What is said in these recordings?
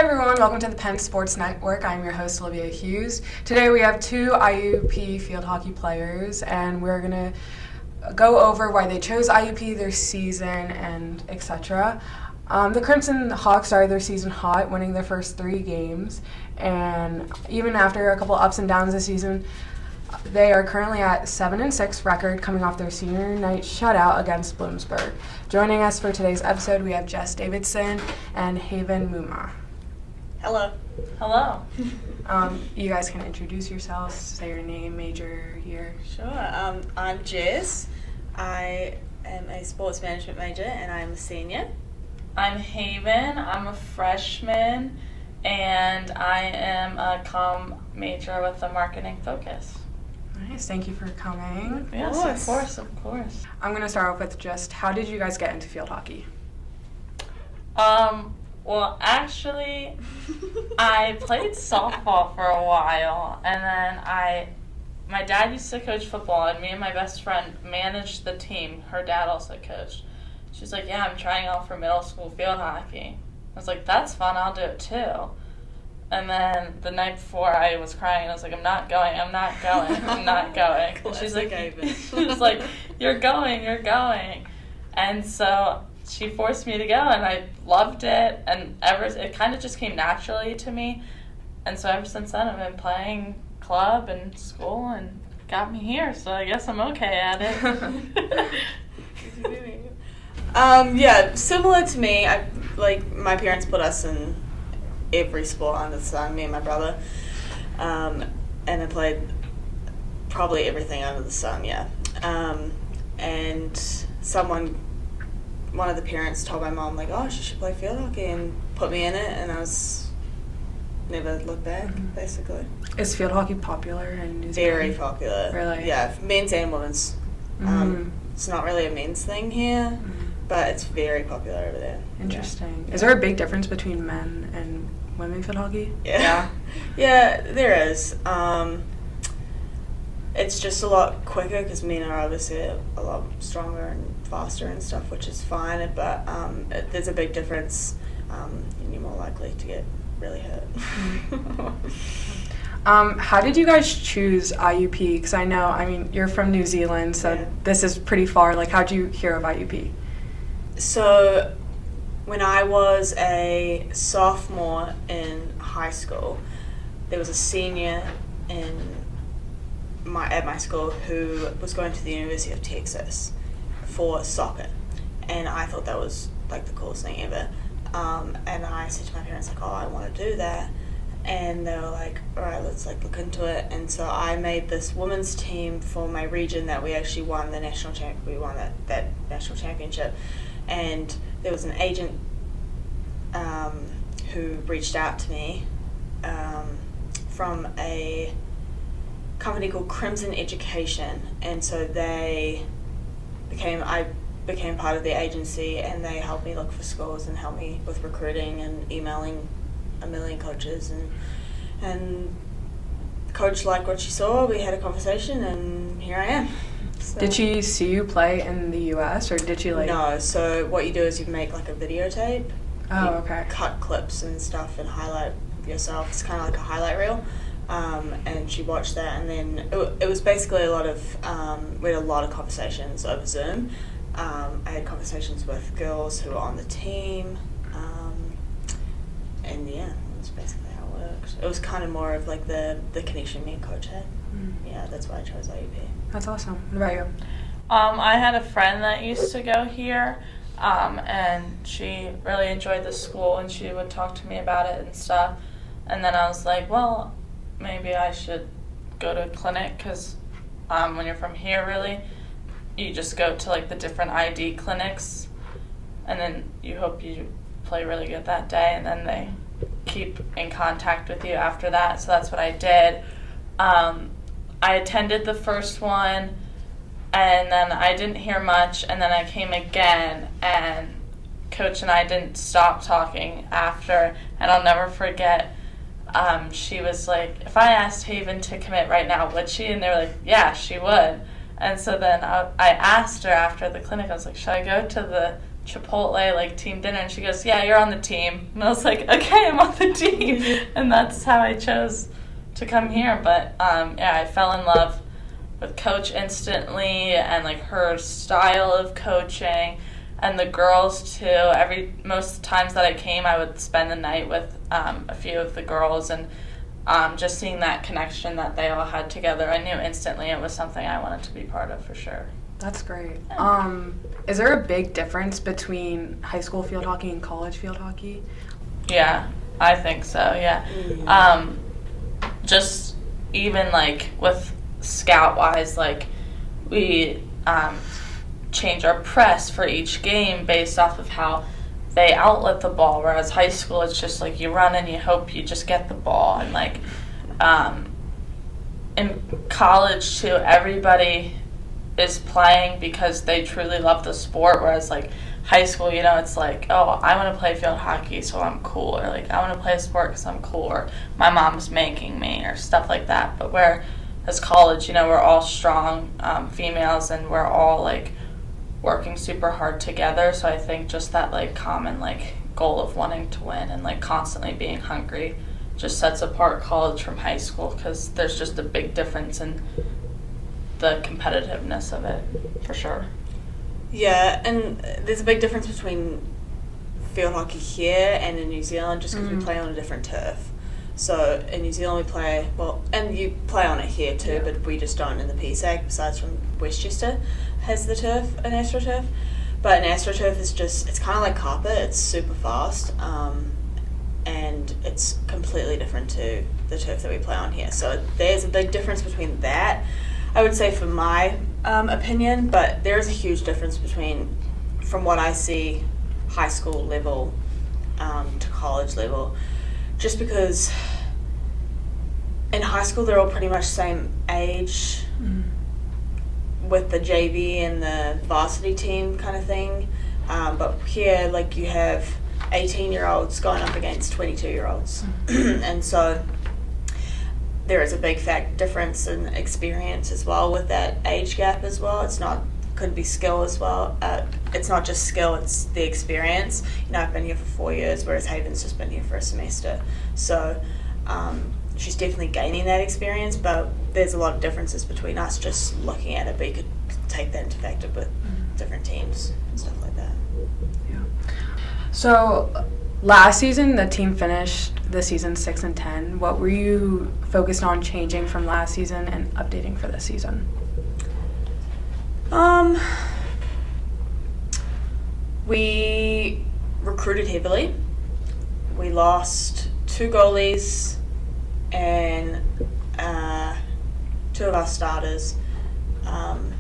everyone, welcome to the Penn Sports Network. I'm your host, Olivia Hughes. Today we have two IUP field hockey players, and we're going to go over why they chose IUP, their season, and etc. The Crimson Hawks started their season hot, winning their first 3 games, and even after a couple ups and downs this season, they are currently at 7-6 record, coming off their senior night shutout against Bloomsburg. Joining us for today's episode, we have Jess Davidson and Hayven Mumma. Hello. Hello. You guys can introduce yourselves, say your name, major, year. Sure. I'm Jess. I am a sports management major and I'm a senior. I'm Hayven. I'm a freshman, and I am a comm major with a marketing focus. Nice. Thank you for coming. Yes, of course. I'm going to start off with just how did you guys get into field hockey? Well, actually, I played softball for a while, and then my dad used to coach football, and me and my best friend managed the team. Her dad also coached. She's like, yeah, I'm trying out for middle school field hockey. I was like, that's fun, I'll do it too. And then the night before, I was crying. I was like, I'm not going. And she's like, you're going. And so she forced me to go, and I loved it. And it kind of just came naturally to me. And so ever since then, I've been playing club and school, and got me here. So I guess I'm okay at it. Yeah, similar to me. My parents put us in every sport under the sun, me and my brother, and I played probably everything under the sun, yeah. And one of the parents told my mom, like, oh, she should play field hockey, and put me in it, and I was never looked back, basically. Is field hockey popular in New Zealand? Very popular. Really? Yeah, men's and women's. It's not really a men's thing here, but it's very popular over there. Interesting. Is there a big difference between men and women field hockey? Yeah. Yeah, there is. It's just a lot quicker because men are obviously a lot stronger and faster and stuff, which is fine, but there's a big difference, and you're more likely to get really hurt. How did you guys choose IUP? Because I know, you're from New Zealand, so This is pretty far. Like, how'd you hear of IUP? So, when I was a sophomore in high school, there was a senior at my school who was going to the University of Texas for soccer, and I thought that was like the coolest thing ever. And I said to my parents, like, oh, I want to do that. And they were like, all right, let's look into it. And so I made this women's team for my region that we actually won the national we won that national championship. And there was an agent who reached out to me from a company called Crimson Education, and so I became part of the agency, and they helped me look for schools and helped me with recruiting and emailing a million coaches, and the coach liked what she saw. We had a conversation, and here I am. So. Did she see you play in the U.S., or did she No, so what you do is you make a videotape. Oh, okay. Cut clips and stuff and highlight yourself. It's kind of like a highlight reel. And she watched that, and then it was basically we had a lot of conversations over Zoom. I had conversations with girls who were on the team, and yeah, that's basically how it worked. It was kind of more of the connection me and coach had. Yeah, that's why I chose IUP. That's awesome. What about you? I had a friend that used to go here, and she really enjoyed the school, and she would talk to me about it and stuff. And then I was like, well, maybe I should go to a clinic, because when you're from here, really, you just go to the different ID clinics, and then you hope you play really good that day, and then they keep in contact with you after that. So that's what I did. I attended the first one, and then I didn't hear much, and then I came again, and Coach and I didn't stop talking after, and I'll never forget, she was like, if I asked Hayven to commit right now, would she? And they were like, yeah, she would. And so then I asked her after the clinic, I was like, should I go to the Chipotle, like, team dinner, and she goes, yeah, you're on the team. And I was like, okay, I'm on the team. And that's how I chose to come here. But, yeah, I fell in love with Coach instantly, and, like, her style of coaching, and the girls, too. Most times that I came, I would spend the night with a few of the girls, and just seeing that connection that they all had together, I knew instantly it was something I wanted to be part of for sure. That's great. Is there a big difference between high school field hockey and college field hockey? Yeah, I think so, yeah. Just even, like, with scout-wise, like, we change our press for each game based off of how they outlet the ball, whereas high school, it's just, like, you run and you hope you just get the ball. And, like, in college, too, everybody is playing because they truly love the sport, whereas, like, high school, you know, it's like, oh, I want to play field hockey so I'm cool, or, like, I want to play a sport because I'm cool, or my mom's making me, or stuff like that. But whereas college, you know, we're all strong females, and we're all, like, working super hard together. So I think just that, like, common, like, goal of wanting to win and, like, constantly being hungry just sets apart college from high school, because there's just a big difference in the competitiveness of it, for sure. Yeah, and there's a big difference between field hockey here and in New Zealand, just because we play on a different turf. So in New Zealand we play, well, and you play on it here too, but we just don't in the PSAC, besides from Westchester has the turf, an AstroTurf. But an AstroTurf is just, it's kind of like carpet, it's super fast, and it's completely different to the turf that we play on here. So there's a big difference between that, I would say, for my opinion, but there's a huge difference between, from what I see, high school level to college level, just because in high school they're all pretty much same age with the JV and the varsity team kind of thing, but here, like, you have 18-year-olds going up against 22-year-olds, and so there is a big difference in experience as well with that age gap as well. Could be skill as well. It's not just skill, it's the experience. You know, I've been here for 4 years, whereas Hayven's just been here for a semester. So she's definitely gaining that experience, but there's a lot of differences between us just looking at it, but you could take that into factor with different teams and stuff like that. Yeah. So last season, the team finished the season 6-10. What were you focused on changing from last season and updating for this season? We recruited heavily. We lost 2 goalies and 2 of our starters, and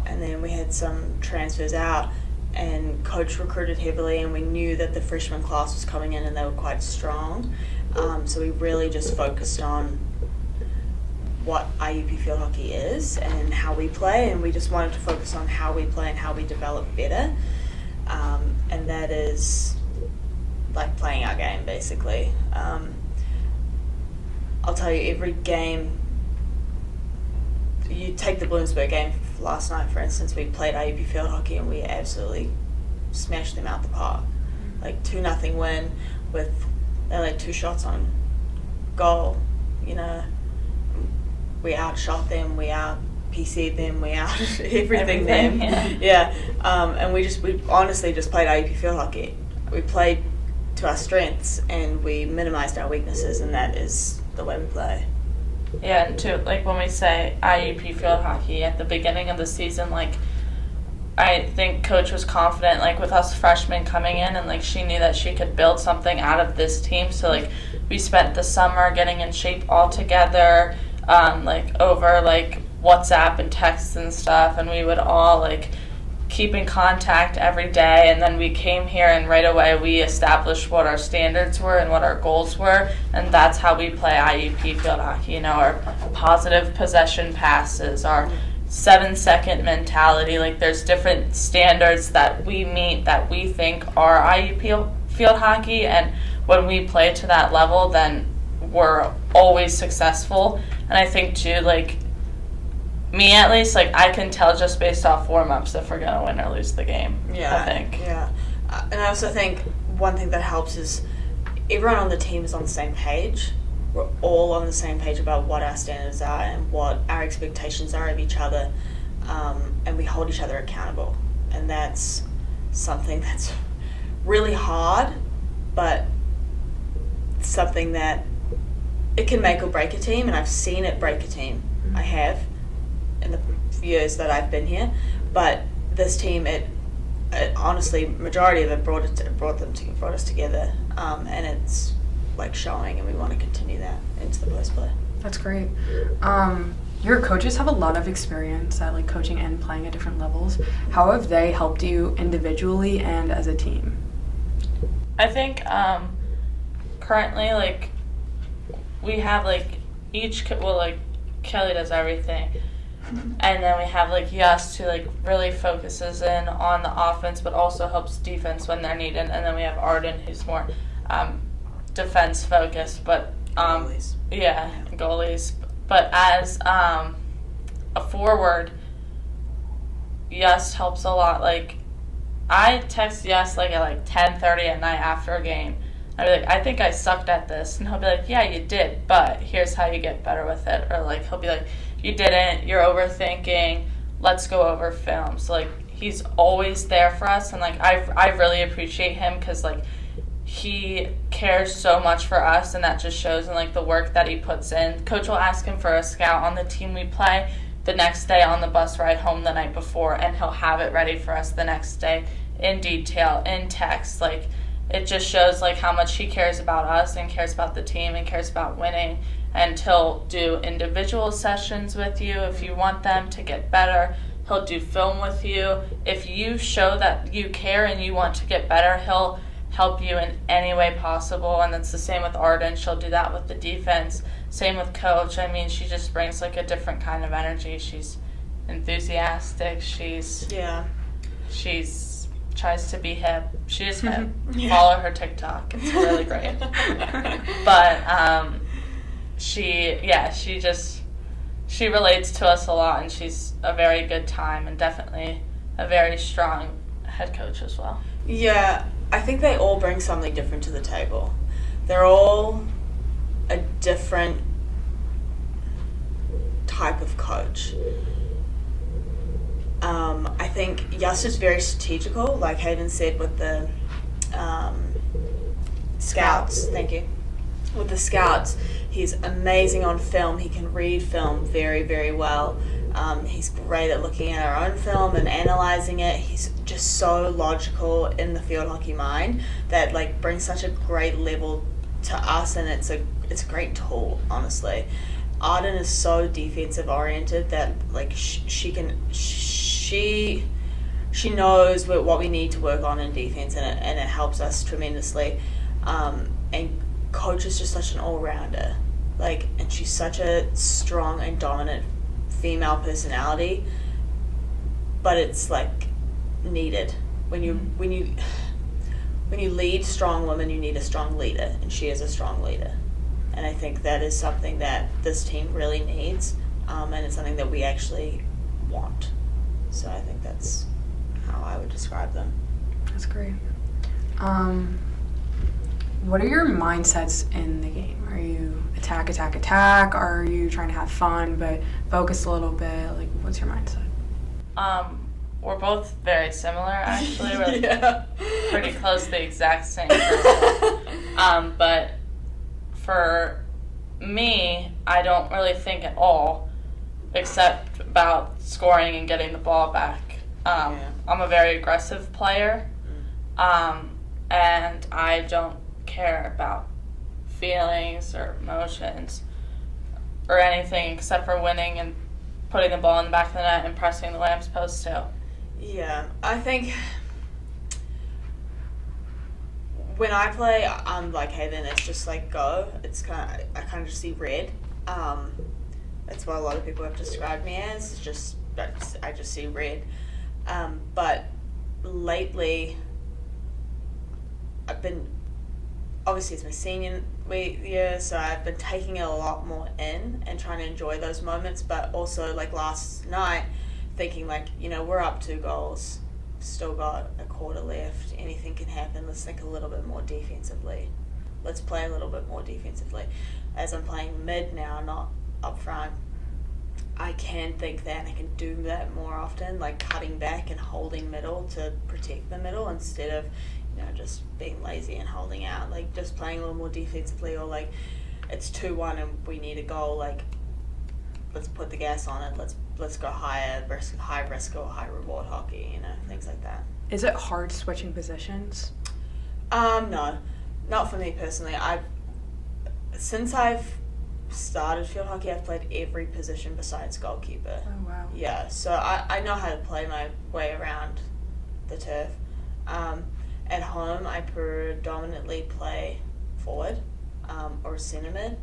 then we had some transfers out, and coach recruited heavily, and we knew that the freshman class was coming in and they were quite strong, so we really just focused on what IUP field hockey is and how we play, and we just wanted to focus on how we play and how we develop better, and that is like playing our game basically. I'll tell you, every game, you take the Bloomsburg game last night, for instance, we played IUP field hockey and we absolutely smashed them out the park. Like 2-0 win with only 2 shots on goal, you know. We outshot them, we out PC'd them, we out everything them. Yeah. And we honestly just played IUP field hockey. We played to our strengths and we minimized our weaknesses, and that is the way we play. Yeah, and too, like, when we say IUP field hockey at the beginning of the season, like, I think coach was confident, like, with us freshmen coming in, and, like, she knew that she could build something out of this team. So, like, we spent the summer getting in shape all together, like, over, like, WhatsApp and texts and stuff, and we would all, like, keep in contact every day. And then we came here, and right away we established what our standards were and what our goals were, and that's how we play IUP field hockey. You know, our positive possession passes, our 7-second mentality. Like, there's different standards that we meet that we think are IUP field hockey, and when we play to that level, then we're always successful. And I think too, like, me at least, like, I can tell just based off warm-ups if we're going to win or lose the game, I think. Yeah. And I also think one thing that helps is everyone on the team is on the same page. We're all on the same page about what our standards are and what our expectations are of each other, and we hold each other accountable. And that's something that's really hard, but something that it can make or break a team, and I've seen it break a team. I have in the years that I've been here, but this team, it honestly, majority of it brought us together, and it's like showing, and we want to continue that into the post play. That's great. Your coaches have a lot of experience at like coaching and playing at different levels. How have they helped you individually and as a team? I think currently, like, we have like Kelly does everything, and then we have like Jess who like really focuses in on the offense but also helps defense when they're needed, and then we have Arden who's more defense focused, but Goalies. Goalies. But as a forward, Jess helps a lot. Like, I text Jess like at like 10:30 at night after a game. I'd be like, I think I sucked at this. And he'll be like, yeah, you did, but here's how you get better with it. Or like, he'll be like, you didn't, you're overthinking, let's go over film. So like, he's always there for us. And like, I really appreciate him because like, he cares so much for us, and that just shows in like the work that he puts in. Coach will ask him for a scout on the team we play the next day on the bus ride home the night before, and he'll have it ready for us the next day in detail, in text. Like, it just shows like how much he cares about us and cares about the team and cares about winning. And he'll do individual sessions with you if you want them to get better. He'll do film with you. If you show that you care and you want to get better, he'll help you in any way possible. And it's the same with Arden. She'll do that with the defense. Same with Coach. I mean, she just brings like a different kind of energy. She's enthusiastic. She's tries to be hip. She is hip. Follow her TikTok. It's really great. But she relates to us a lot, and she's a very good time and definitely a very strong head coach as well. Yeah, I think they all bring something different to the table. They're all a different type of coach. I think Jess is very strategical, like Hayven said with the scouts. Thank you. With the scouts, he's amazing on film. He can read film very, very well. He's great at looking at our own film and analyzing it. He's just so logical in the field hockey mind that like brings such a great level to us, and it's a great tool, honestly. Arden is so defensive oriented that like she knows what we need to work on in defense, and it helps us tremendously. And Coach is just such an all-rounder, like, and she's such a strong and dominant female personality, but it's like needed when you lead strong women, you need a strong leader, and she is a strong leader. And I think that is something that this team really needs, and it's something that we actually want. So I think that's how I would describe them. That's great. What are your mindsets in the game? Are you attack? Are you trying to have fun but focus a little bit? Like, what's your mindset? We're both very similar, actually. We're pretty close to the exact same person. But for me, I don't really think at all except about scoring and getting the ball back. I'm a very aggressive player, and I don't care about feelings or emotions or anything except for winning and putting the ball in the back of the net and pressing the lamps post too. Yeah, I think when I play, I'm like, hey, then it's just like go. It's I kind of just see red. That's what a lot of people have described me as. It's just I just see red. But lately, I've been obviously it's my senior year, so I've been taking it a lot more in and trying to enjoy those moments, but also like last night thinking like, we're up 2 goals, still got a quarter left, anything can happen, let's think a little bit more defensively. Let's play a little bit more defensively. As I'm playing mid now, not up front, I can think that and I can do that more often, like cutting back and holding middle to protect the middle instead of just being lazy and holding out, like just playing a little more defensively, or like it's 2-1 and we need a goal, like let's put the gas on it, let's go high risk or high reward hockey, things like that. Is it hard switching positions? No, not for me personally. Since I've started field hockey, I've played every position besides goalkeeper. Oh wow. Yeah, so I know how to play my way around the turf. At home, I predominantly play forward or centre mid,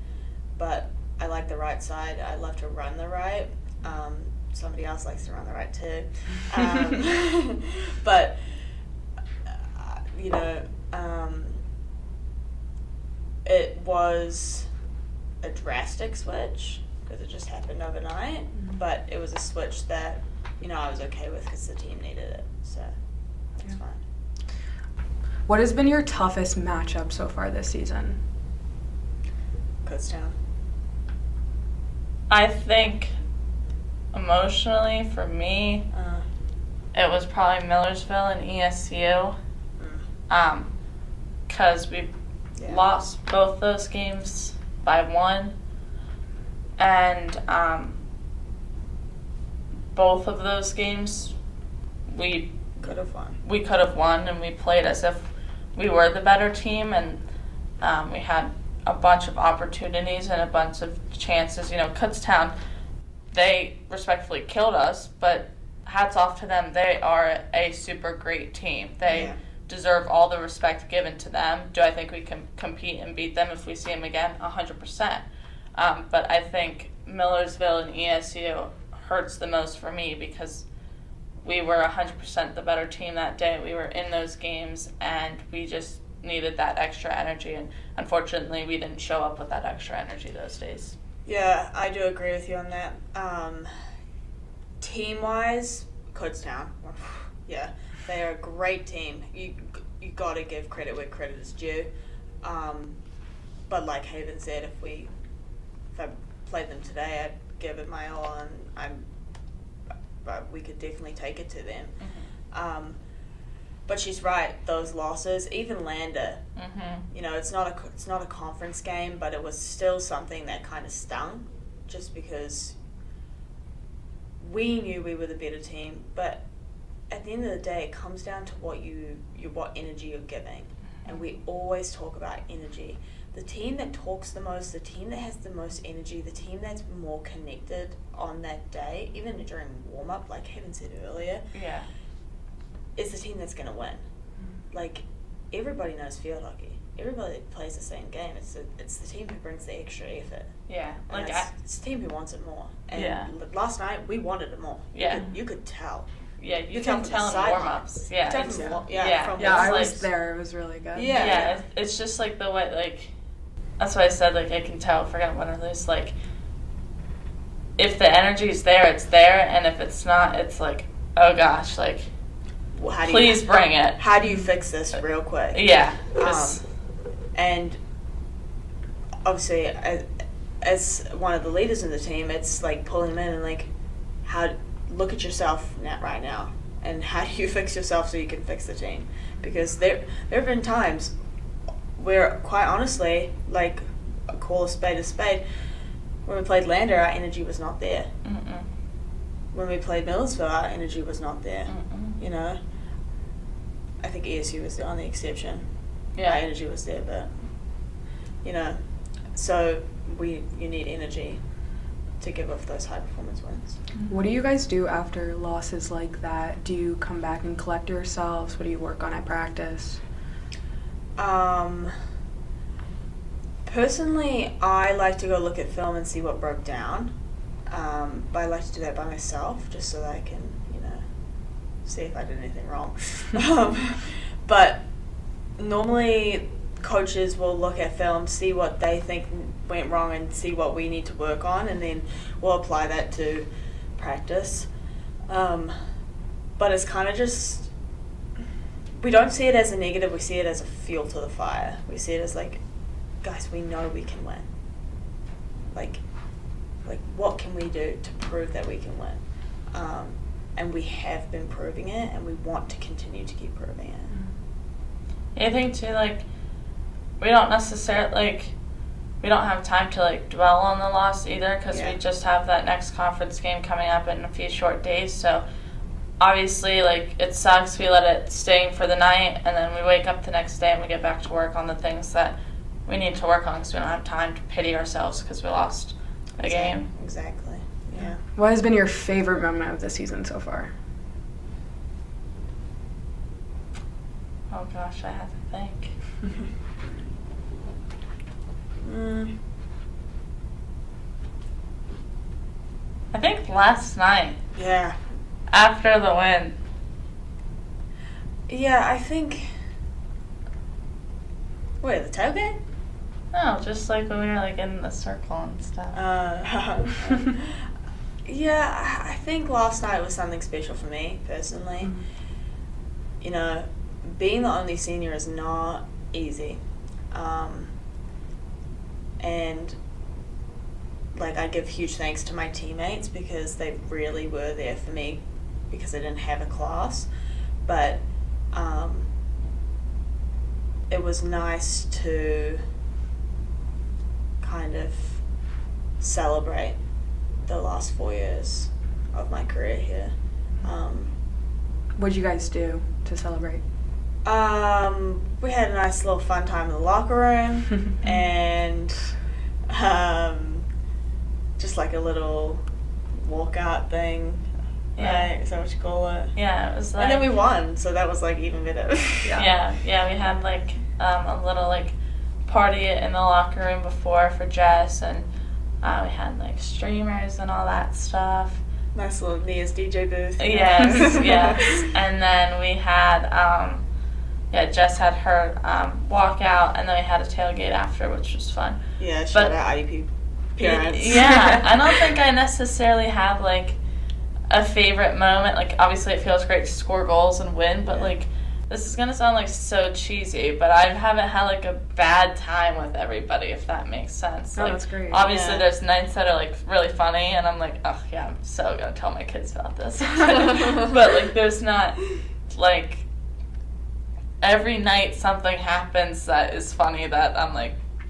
but I like the right side. I love to run the right. Somebody else likes to run the right too. But, it was a drastic switch because it just happened overnight, but it was a switch that, I was okay with because the team needed it, so that's fine. What has been your toughest matchup so far this season? Kutztown. I think emotionally for me, it was probably Millersville and ESU, because we lost both those games by 1, and both of those games we could have won, and we played as if we were the better team, and we had a bunch of opportunities and a bunch of chances. Kutztown, they respectfully killed us, but hats off to them. They are a super great team. They deserve all the respect given to them. Do I think we can compete and beat them if we see them again? 100%. But I think Millersville and ESU hurts the most for me because we were 100% the better team that day. We were in those games, and we just needed that extra energy, and unfortunately we didn't show up with that extra energy those days. Yeah, I do agree with you on that. Team-wise, Kutztown, they are a great team. You got to give credit where credit is due. But like Hayven said, if I played them today, I'd give it my all, and but we could definitely take it to them. Mm-hmm. But she's right, those losses, even Lander, it's not a conference game, but it was still something that kind of stung, just because we knew we were the better team. But at the end of the day, it comes down to what energy you're giving, and we always talk about energy. The team that talks the most, the team that has the most energy, the team that's more connected on that day, even during warm-up, like Hayven said earlier, is the team that's going to win. Like, everybody knows field hockey. Everybody plays the same game. It's the team who brings the extra effort. Yeah. And it's the team who wants it more. And last night, we wanted it more. Yeah. You could tell. Yeah, you can tell in warm-ups. Yeah. I was there. It was really good. Yeah. It's just like the way, like, that's why I said, like, I can tell if we're going to win or lose. Like, if the energy is there, it's there. And if it's not, it's like, oh, gosh, like, please bring it. How do you fix this real quick? Yeah. And obviously, as one of the leaders in the team, it's like pulling them in and like, look at yourself right now, and how do you fix yourself so you can fix the team? Because there have been times where, quite honestly, like, call a spade, when we played Lander, our energy was not there. Mm-mm. When we played Millersville, our energy was not there. Mm-mm. I think ESU was the only exception. Yeah. Our energy was there, but, so you need energy to give off those high performance wins. What do you guys do after losses like that? Do you come back and collect yourselves? What do you work on at practice? Personally, I like to go look at film and see what broke down. But I like to do that by myself, just so that I can, see if I did anything wrong. But normally coaches will look at film, see what they think went wrong, and see what we need to work on, and then we'll apply that to practice. But it's kind of just, we don't see it as a negative, we see it as a fuel to the fire. We see it as like, guys, we know we can win. Like what can we do to prove that we can win? And we have been proving it, and we want to continue to keep proving it. I think too, like, we don't necessarily, we don't have time to, dwell on the loss either, because we just have that next conference game coming up in a few short days. So, obviously, it sucks. We let it sting for the night, and then we wake up the next day and we get back to work on the things that we need to work on, because we don't have time to pity ourselves because we lost a game. Exactly. Yeah. What has been your favorite moment of the season so far? Oh gosh, I have to think. I think last night. Yeah. After the win. Yeah, I think. Wait, the tailgate? No, just when we were in the circle and stuff. Yeah, I think last night was something special for me personally. Mm-hmm. You know, being the only senior is not easy. And I give huge thanks to my teammates because they really were there for me because I didn't have a class. But it was nice to kind of celebrate the last 4 years of my career here. What did you guys do to celebrate? We had a nice little fun time in the locker room and just a little walkout thing. Yeah. Right? Is that what you call it? Yeah, it was and then we won, so that was even better. Yeah, we had a little party in the locker room before for Jess, and we had streamers and all that stuff. Nice little Nia's DJ booth. Yes, yes. And then we had, Jess had her walkout, and then we had a tailgate after, which was fun. Yeah, shout out IUP parents. Yeah, I don't think I necessarily have a favorite moment. Obviously it feels great to score goals and win, but this is gonna sound so cheesy, but I haven't had a bad time with everybody, if that makes sense. Oh, that's great. Obviously there's nights that are really funny, and I'm oh yeah, I'm so gonna tell my kids about this. But there's not every night something happens that is funny that I'm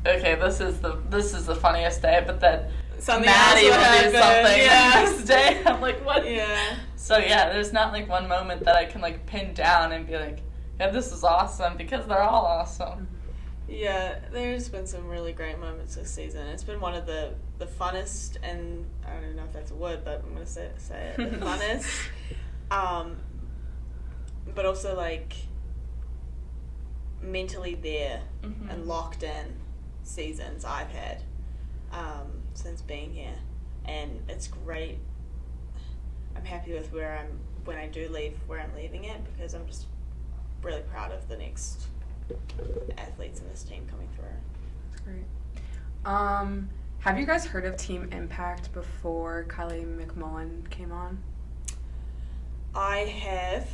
okay, this is the funniest day, but then Maddie will do something the next day. I'm what? Yeah. So yeah, there's not one moment that I can pin down and be yeah, this is awesome, because they're all awesome. Yeah, there's been some really great moments this season. It's been one of the funnest, and I don't even know if that's a word, but I'm gonna say it, the funnest. But also mentally there and locked in seasons I've had since being here, and it's great. I'm happy with when I do leave, where I'm leaving it, because I'm just really proud of the next athletes in this team coming through. That's great. Have you guys heard of Team Impact before Kylie McMullen came on? I have,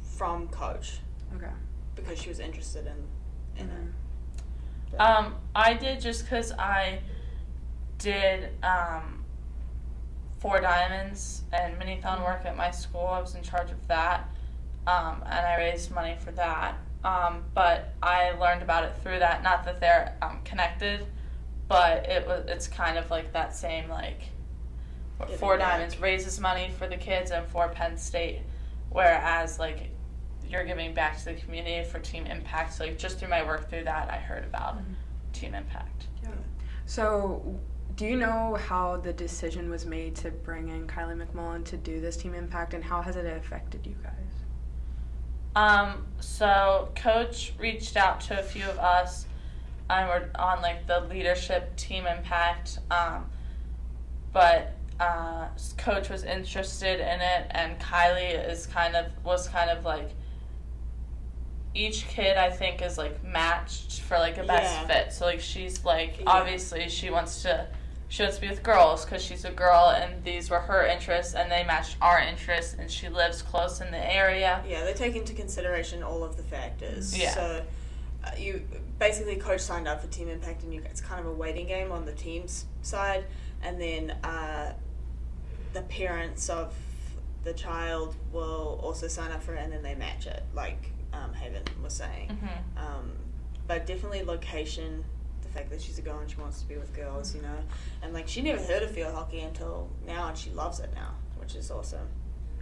from Coach. Okay. Because she was interested in it. I did just because I did 4 Diamonds and Minithon work at my school. I was in charge of that, and I raised money for that. But I learned about it through that. Not that they're connected, but it's kind of that same 4 Diamonds raises money for the kids, and for Penn State, whereas you're giving back to the community for Team Impact. So just through my work through that, I heard about Team Impact. Yeah. So do you know how the decision was made to bring in Kylie McMullen to do this Team Impact, and how has it affected you guys? So Coach reached out to a few of us, and we're on the leadership Team Impact, but Coach was interested in it, and Kylie was kind of each kid, I think, is, like, matched for, like, a best fit. So, like, she's, like, obviously she wants to be with girls because she's a girl, and these were her interests, and they matched our interests, and she lives close in the area. Yeah, they take into consideration all of the factors. Yeah. So, you basically, coach signed up for Team Impact, and it's kind of a waiting game on the team's side, and then the parents of the child will also sign up for it, and then they match it, like Hayven was saying. Mm-hmm. But definitely location, the fact that she's a girl and she wants to be with girls, you know, and like she never heard of field hockey until now, and she loves it now, which is awesome.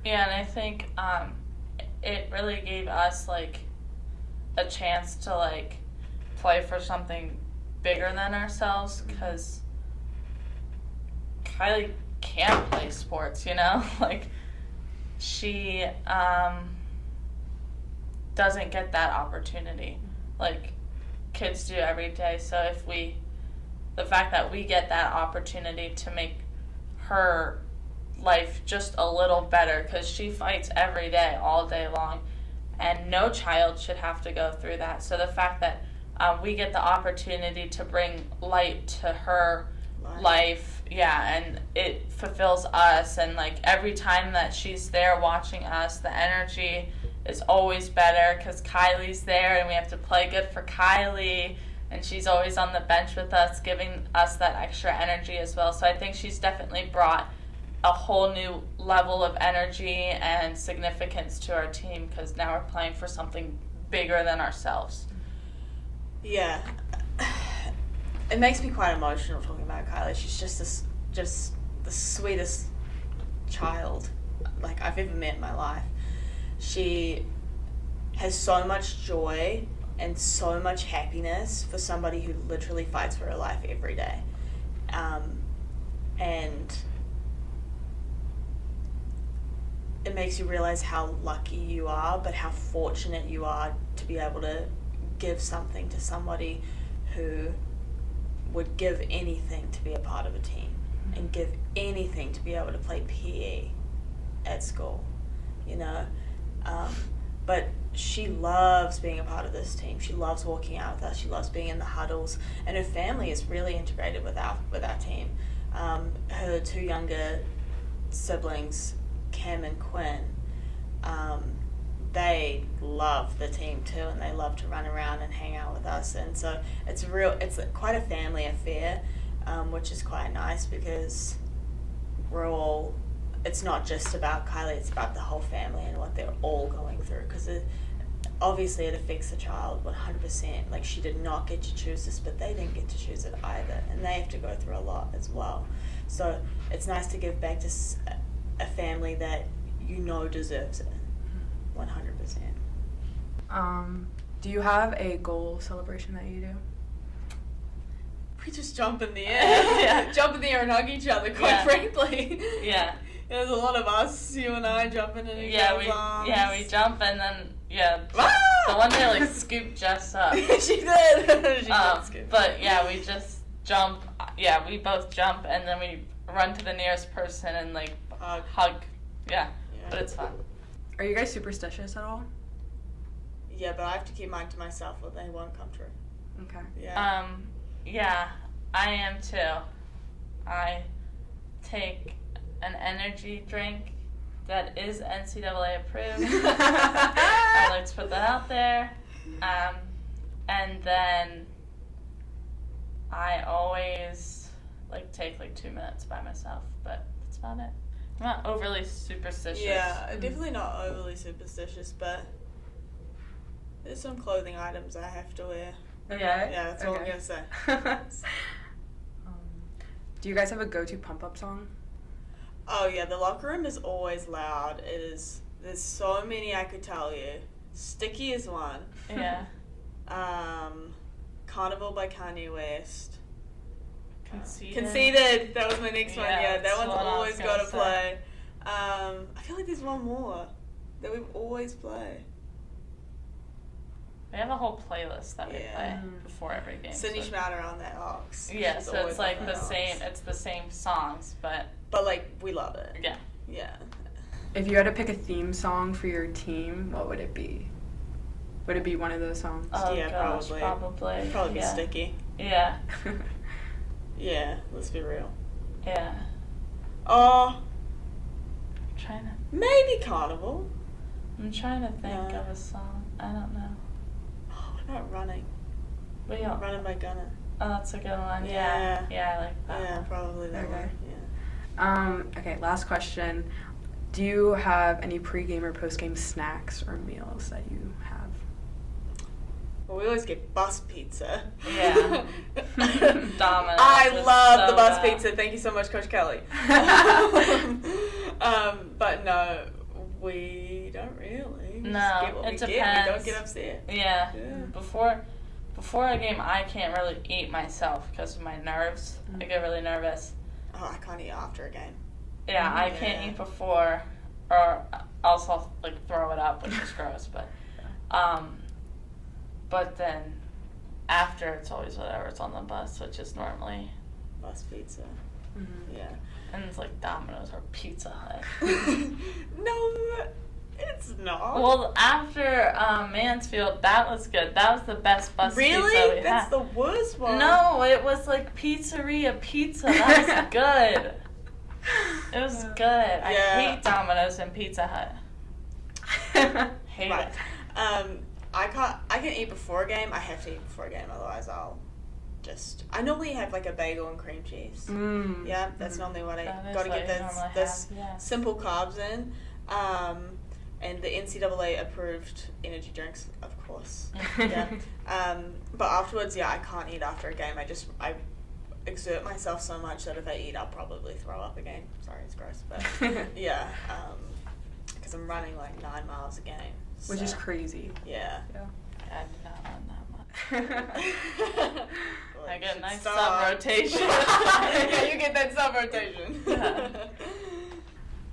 Yeah, and I think it really gave us, like, a chance to, like, play for something bigger than ourselves, because Kylie can't play sports, you know? Like, she doesn't get that opportunity like kids do every day. So the fact that we get that opportunity to make her life just a little better, because she fights every day, all day long, and no child should have to go through that. So the fact that we get the opportunity to bring light to her life, and it fulfills us, and like every time that she's there watching us, the energy is always better because Kylie's there and we have to play good for Kylie, and she's always on the bench with us, giving us that extra energy as well. So I think she's definitely brought a whole new level of energy and significance to our team, because now we're playing for something bigger than ourselves. Yeah. It makes me quite emotional talking about Kylie. She's just the sweetest child like I've ever met in my life. She has so much joy and so much happiness for somebody who literally fights for her life every day. And it makes you realize how lucky you are, but how fortunate you are to be able to give something to somebody who would give anything to be a part of a team and give anything to be able to play PE at school, you know. But she loves being a part of this team. She loves walking out with us. She loves being in the huddles, and her family is really integrated with our team. Her two younger siblings, Cam and Quinn, they love the team too, and they love to run around and hang out with us. And so it's quite a family affair, which is quite nice, because it's not just about Kylie, it's about the whole family and what they're all going through, because obviously it affects the child 100%. Like, she did not get to choose this, but they didn't get to choose it either, and they have to go through a lot as well. So it's nice to give back to a family that you know deserves it 100%. Do you have a goal celebration that you do? We just jump in the air. Jump in the air and hug each other, quite frankly. Yeah. There's a lot of us, you and I, jumping in each other's arms. Yeah, we jump, and then, the one day, like, scooped Jess up. She did. She did scoop. But, yeah, we just jump. Yeah, we both jump, and then we run to the nearest person and, like, hug. Yeah, but it's fun. Are you guys superstitious at all? Yeah, but I have to keep mine to myself or they won't come true. Okay. Yeah. Yeah, I am too. I take an energy drink that is NCAA approved. I like to put that out there. And then I always take 2 minutes by myself, but that's about it. I'm not overly superstitious. Yeah, definitely not overly superstitious, but there's some clothing items I have to wear. Okay. Yeah, that's all I'm going to say. Do you guys have a go-to pump-up song? Oh, yeah, the locker room is always loud. There's so many I could tell you. Sticky is one. Yeah. Carnival by Kanye West. Conceited. That was my next one. Yeah, that one's always got to play. I feel like there's one more that we always play. We have a whole playlist that we play before every game. Cindy Schmatter on that Ox. Yeah, so it's like the same. It's the same songs, but we love it. Yeah. Yeah. If you had to pick a theme song for your team, what would it be? Would it be one of those songs? Oh Yeah, gosh, probably. Probably be yeah. Sticky. Yeah. Yeah, let's be real. Yeah. Oh, I'm trying to Carnival. think No. of a song. I don't know. Oh, what about Running? But yeah. Running by Gunna. Oh, that's a good one. Yeah. Yeah, I like that. Yeah, one. probably that Okay. one. Yeah. Okay, last question. Do you have any pregame or postgame snacks or meals that you have? Well, we always get bus pizza. Yeah. Domino's I is love so the bus good. pizza. Thank you so much, Coach Kelly. But no, we don't really. We No, just get what it we depends. get. We don't get upset. Yeah. Yeah. Before a game, I can't really eat myself because of my nerves. I get really nervous. Oh, I can't eat after a game. Yeah, I can't eat before, or else I'll like throw it up, which is gross. But then after, it's always whatever's on the bus, which is normally, Bus pizza. Mm-hmm. Yeah. and it's like Domino's or Pizza Hut. No, it's not. Well, after Mansfield, that was good. That was the best bus pizza we Really? had. That's the worst one. No, it was like pizzeria pizza. That was good. It was good. I Yeah. hate Domino's and Pizza Hut. Hate Right. it. I can eat before a game. I have to eat before a game, otherwise I normally have like a bagel and cream cheese. Mm. Yeah, that's normally what I That is got to what get you normally this have, yeah. simple carbs in. And the NCAA approved energy drinks, of course. Yeah. But afterwards, yeah, I can't eat after a game. I exert myself so much that if I eat, I'll probably throw up again. Sorry, it's gross, but yeah, because I'm running like 9 miles a game. Which is so, crazy. Yeah. I did not run that much. Well, I you get a should nice start. sub rotation. Yeah, you get that sub rotation.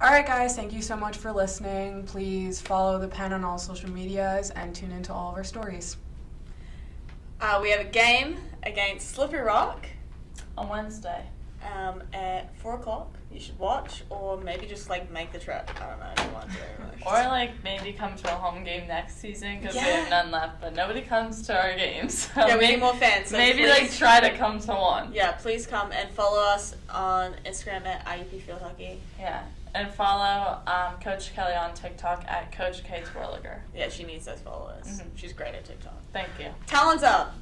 All right, guys, thank you so much for listening. Please follow the Penn on all social medias and tune into all of our stories. We have a game against Slippery Rock On Wednesday. at 4 o'clock. You should watch, or maybe just like make the trip. I don't know if you want to. Or like maybe come to a home game next season because we Yeah. have none left, but nobody comes to our games. So Yeah, we maybe, need more fans. So maybe please, like try to come to one. Yeah, please come and follow us on Instagram at IUP Field Hockey. Yeah. And follow Coach Kelly on TikTok at Coach K Twirliger. Yeah, she needs those followers. Mhm. She's great at TikTok. Thank you. Talons up!